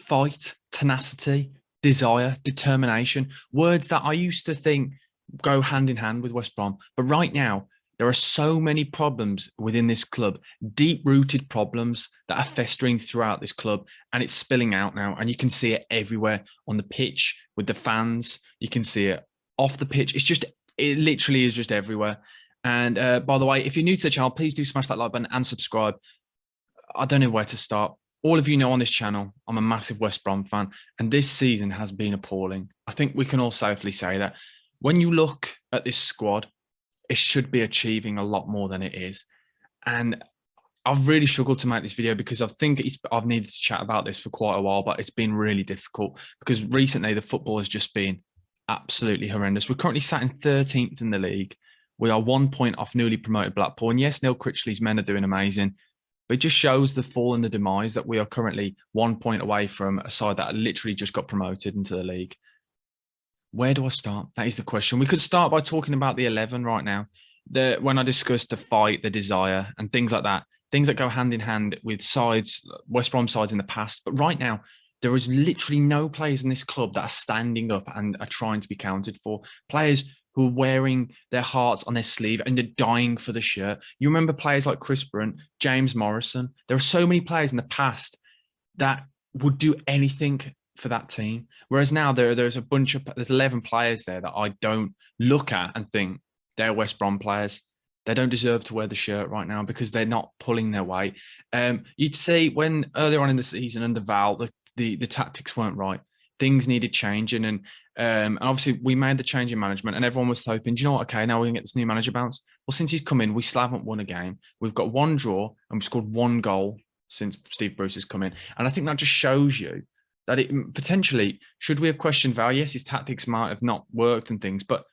fight, tenacity, desire, determination, words that I used to think go hand in hand with West Brom. But right now, there are so many problems within this club, deep-rooted problems that are festering throughout this club, and it's spilling out now. And you can see it everywhere on the pitch with the fans. You can see it off the pitch. It literally is just everywhere. And by the way, if you're new to the channel, please do smash that like button and subscribe. I don't know where to start. All of you know on this channel, I'm a massive West Brom fan, and this season has been appalling. I think we can all safely say that. When you look at this squad, it should be achieving a lot more than it is. And I've really struggled to make this video because I've needed to chat about this for quite a while, but it's been really difficult because recently the football has just been absolutely horrendous. We're currently sat in 13th in the league. We are 1 point off newly promoted Blackpool. And yes, Neil Critchley's men are doing amazing, but it just shows the fall and the demise that we are currently 1 point away from a side that literally just got promoted into the league. Where do I start? That is the question. We could start by talking about the 11 right now. When I discussed the fight, the desire, and things like that, things that go hand in hand with sides, West Brom sides in the past. But right now, there is literally no players in this club that are standing up and are trying to be counted for. Players who are wearing their hearts on their sleeve and they're dying for the shirt. You remember players like Chris Brunt, James Morrison. There are so many players in the past that would do anything for that team. Whereas now there's 11 players there that I don't look at and think they're West Brom players. They don't deserve to wear the shirt right now because they're not pulling their weight. You'd see when earlier on in the season under Val, the tactics weren't right. Things needed changing. And obviously we made the change in management and everyone was hoping, do you know what? Okay, now we can get this new manager bounce. Well, since he's come in, we still haven't won a game. We've got one draw and we've scored one goal since Steve Bruce has come in. And I think that just shows you that it potentially, should we have questioned Val? Yes, his tactics might have not worked and things, but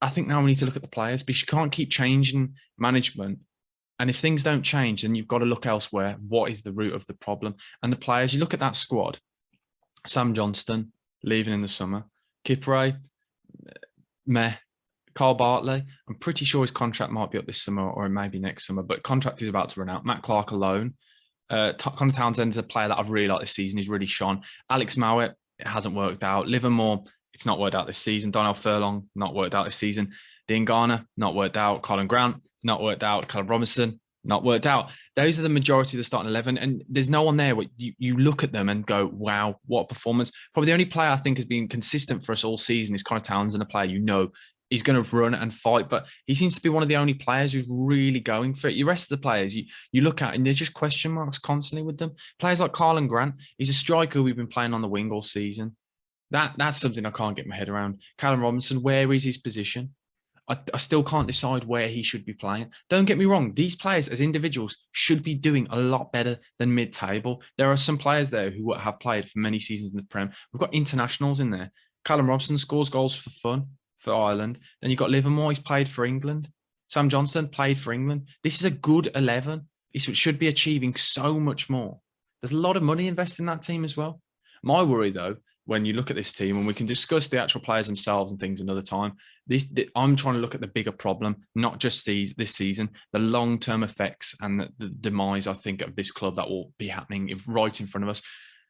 I think now we need to look at the players because you can't keep changing management. And if things don't change, then you've got to look elsewhere. What is the root of the problem? And the players, you look at that squad, Sam Johnston leaving in the summer, Kipre, meh, Carl Bartley, I'm pretty sure his contract might be up this summer or maybe next summer, but contract is about to run out. Matt Clark alone. Connor Townsend is a player that I've really liked this season. He's really shone. Alex Mowat, it hasn't worked out. Livermore, it's not worked out this season. Donnell Furlong, not worked out this season. Dean Garner, not worked out. Colin Grant, not worked out. Callum Robinson, not worked out. Those are the majority of the starting 11. And there's no one there where you look at them and go, wow, what performance. Probably the only player I think has been consistent for us all season is Connor Townsend, a player he's going to run and fight, but he seems to be one of the only players who's really going for it. The rest of the players you look at and there's just question marks constantly with them. Players like Carlin Grant, he's a striker we've been playing on the wing all season. That's something I can't get my head around. Callum Robinson, where is his position? I still can't decide where he should be playing. Don't get me wrong. These players as individuals should be doing a lot better than mid-table. There are some players there who have played for many seasons in the Prem. We've got internationals in there. Callum Robinson scores goals for fun for Ireland. Then you've got Livermore, he's played for England. Sam Johnston played for England. This is a good 11. It should be achieving so much more. There's a lot of money invested in that team as well. My worry, though, when you look at this team, and we can discuss the actual players themselves and things another time, I'm trying to look at the bigger problem, not just this season, the long-term effects and the demise, I think, of this club that will be happening right in front of us.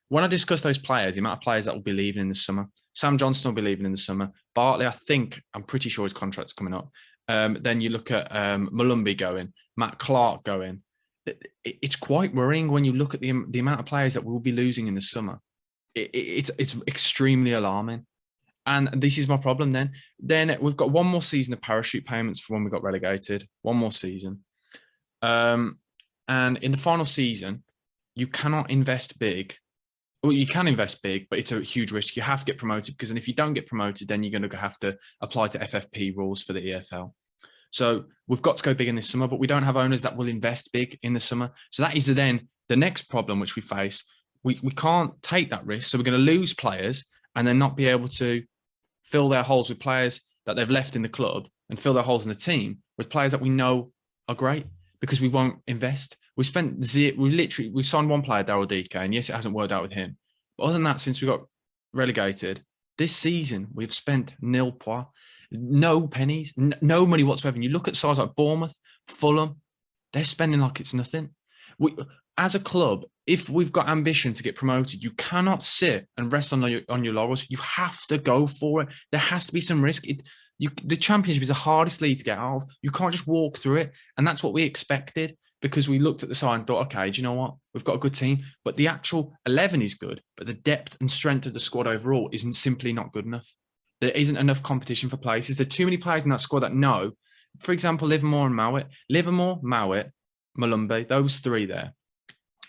When I discuss those players, the amount of players that will be leaving in the summer, Sam Johnston will be leaving in the summer. Bartley, I'm pretty sure his contract's coming up. Then you look at Malumbi going, Matt Clark going. It's quite worrying when you look at the amount of players that we'll be losing in the summer. It's extremely alarming. And this is my problem then. Then we've got one more season of parachute payments for when we got relegated. One more season. And in the final season, you cannot invest big. Well, you can invest big, but it's a huge risk. You have to get promoted because if you don't get promoted, then you're going to have to apply to FFP rules for the EFL. So we've got to go big in this summer, but we don't have owners that will invest big in the summer. So that is then the next problem which we face. We can't take that risk. So we're going to lose players and then not be able to fill their holes with players that they've left in the club and fill their holes in the team with players that we know are great because we won't invest. We signed one player, Daryl DK, and yes, it hasn't worked out with him. But other than that, since we got relegated, this season we've spent nil pois, no pennies, no money whatsoever. And you look at sides like Bournemouth, Fulham, they're spending like it's nothing. as a club, if we've got ambition to get promoted, you cannot sit and rest on your laurels. You have to go for it. There has to be some risk. The Championship is the hardest league to get out of. You can't just walk through it. And that's what we expected, because we looked at the side and thought, okay, do you know what? We've got a good team, but the actual 11 is good, but the depth and strength of the squad overall isn't simply not good enough. There isn't enough competition for places. There are too many players in that squad that know, for example, Livermore and Mowat. Livermore, Mowat, Malumbi, those three there.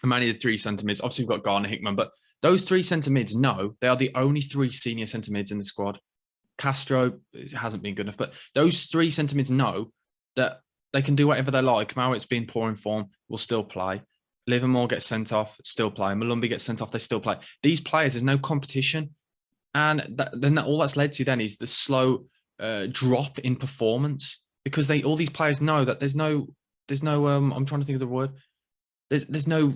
And only the three centre mids. Obviously, we've got Garner, Hickman, but those three centre mids know they are the only three senior centre mids in the squad. Castro hasn't been good enough, but those three centre mids know that they can do whatever they like. Mowat's been poor in form, will still play. Livermore gets sent off, still play. Malumbi gets sent off, they still play. These players, there's no competition. And then all that's led to then is the slow drop in performance, because all these players know that there's no I'm trying to think of the word. There's no.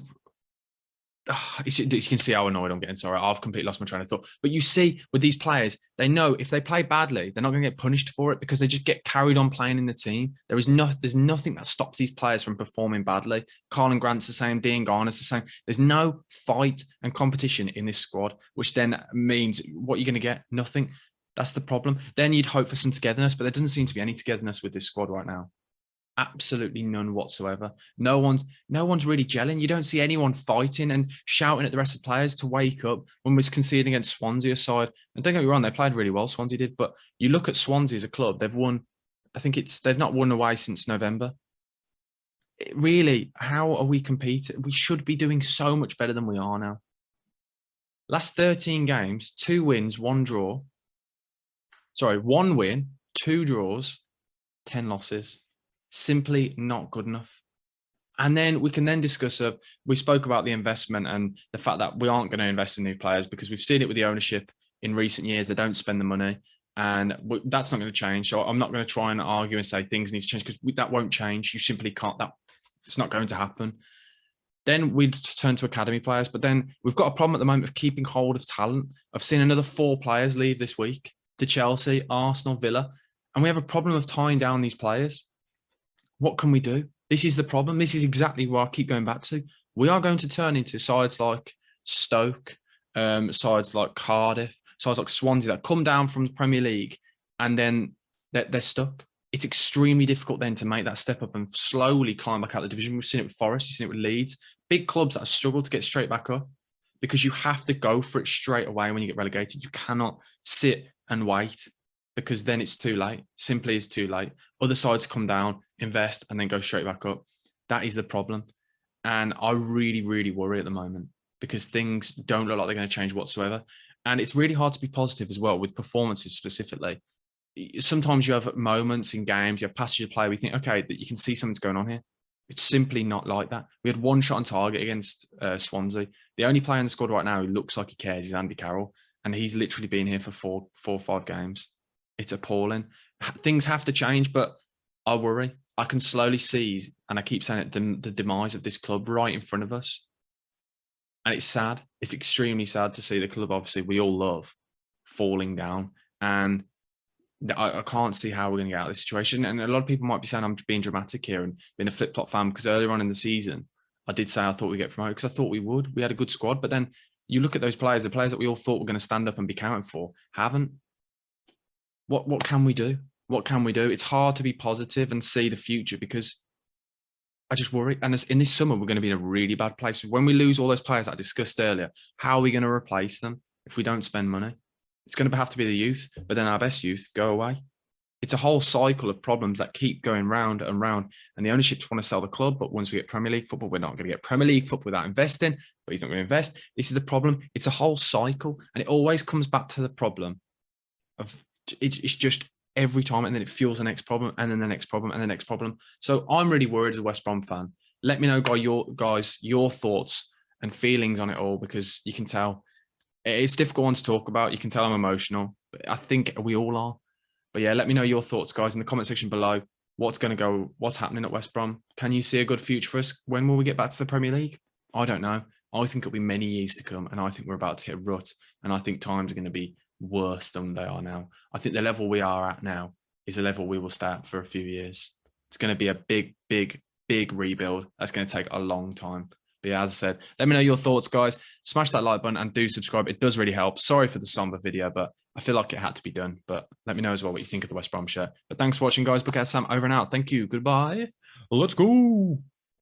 You can see how annoyed I'm getting. Sorry, I've completely lost my train of thought. But you see, with these players, they know if they play badly, they're not going to get punished for it, because they just get carried on playing in the team. There's nothing that stops these players from performing badly. Carlin Grant's the same, Dean Garner's the same. There's no fight and competition in this squad, which then means what you're going to get? Nothing. That's the problem. Then you'd hope for some togetherness, but there doesn't seem to be any togetherness with this squad right now. Absolutely none whatsoever. No one's really gelling. You don't see anyone fighting and shouting at the rest of the players to wake up when we're conceding against Swansea aside. And don't get me wrong, they played really well, Swansea did, but you look at Swansea as a club, they've not won away since November. Really, how are we competing? We should be doing so much better than we are now. Last 13 games, 2 wins, 1 draw. Sorry, 1 win, 2 draws, 10 losses. Simply not good enough. And then we can then discuss, we spoke about the investment and the fact that we aren't going to invest in new players, because we've seen it with the ownership in recent years. They don't spend the money, and that's not going to change. So I'm not going to try and argue and say things need to change, because that won't change. You simply can't. It's not going to happen. Then we turn to academy players, but then we've got a problem at the moment of keeping hold of talent. I've seen another 4 players leave this week to Chelsea, Arsenal, Villa, and we have a problem of tying down these players. What can we do? This is the problem. This is exactly what I keep going back to. We are going to turn into sides like Stoke, sides like Cardiff, sides like Swansea that come down from the Premier League, and then they're stuck. It's extremely difficult then to make that step up and slowly climb back out of the division. We've seen it with Forest, you've seen it with Leeds. Big clubs that have struggled to get straight back up, because you have to go for it straight away when you get relegated. You cannot sit and wait, because then it's too late. Simply is too late. Other sides come down, invest, and then go straight back up. That is the problem. And I really, really worry at the moment, because things don't look like they're going to change whatsoever. And it's really hard to be positive as well with performances specifically. Sometimes you have moments in games, you have passages of play where you think, okay, that you can see something's going on here. It's simply not like that. We had 1 shot on target against Swansea. The only player in the squad right now who looks like he cares is Andy Carroll. And he's literally been here for 4 or 5 games. It's appalling. Things have to change, but I worry. I can slowly see, and I keep saying it, the demise of this club right in front of us. And it's sad. It's extremely sad to see the club, obviously, we all love, falling down. And I can't see how we're going to get out of this situation. And a lot of people might be saying I'm being dramatic here and being a flip-flop fan, because earlier on in the season, I did say I thought we'd get promoted, because I thought we would. We had a good squad. But then you look at those players, the players that we all thought were going to stand up and be counted for, haven't. What can we do? What can we do? It's hard to be positive and see the future, because I just worry. And in this summer, we're going to be in a really bad place. When we lose all those players that I discussed earlier, how are we going to replace them if we don't spend money? It's going to have to be the youth, but then our best youth go away. It's a whole cycle of problems that keep going round and round. And the ownerships want to sell the club, but once we get Premier League football, we're not going to get Premier League football without investing, but he's not going to invest. This is the problem. It's a whole cycle, and it always comes back to the problem of it's just every time, and then it fuels the next problem, and then the next problem, and the next problem. So I'm really worried as a West Brom fan. Let me know, guys, your thoughts and feelings on it all, because you can tell it's a difficult one to talk about. You can tell I'm emotional, but I think we all are. But yeah, let me know your thoughts, guys, in the comment section below. What's happening at West Brom? Can you see a good future for us? When will we get back to the Premier League? I don't know. I think it'll be many years to come, and I think we're about to hit a rut, and I think times are going to be worse than they are now. I think the level we are at now is a level we will stay at for a few years. It's going to be a big rebuild. That's going to take a long time, But yeah, as I said, let me know your thoughts, guys. Smash that like button and do subscribe. It does really help. Sorry for the somber video, but I feel like it had to be done. But let me know as well what you think of the West Brom shirt. But thanks for watching, guys. BucketHatSam over and out. Thank you. Goodbye. Let's go.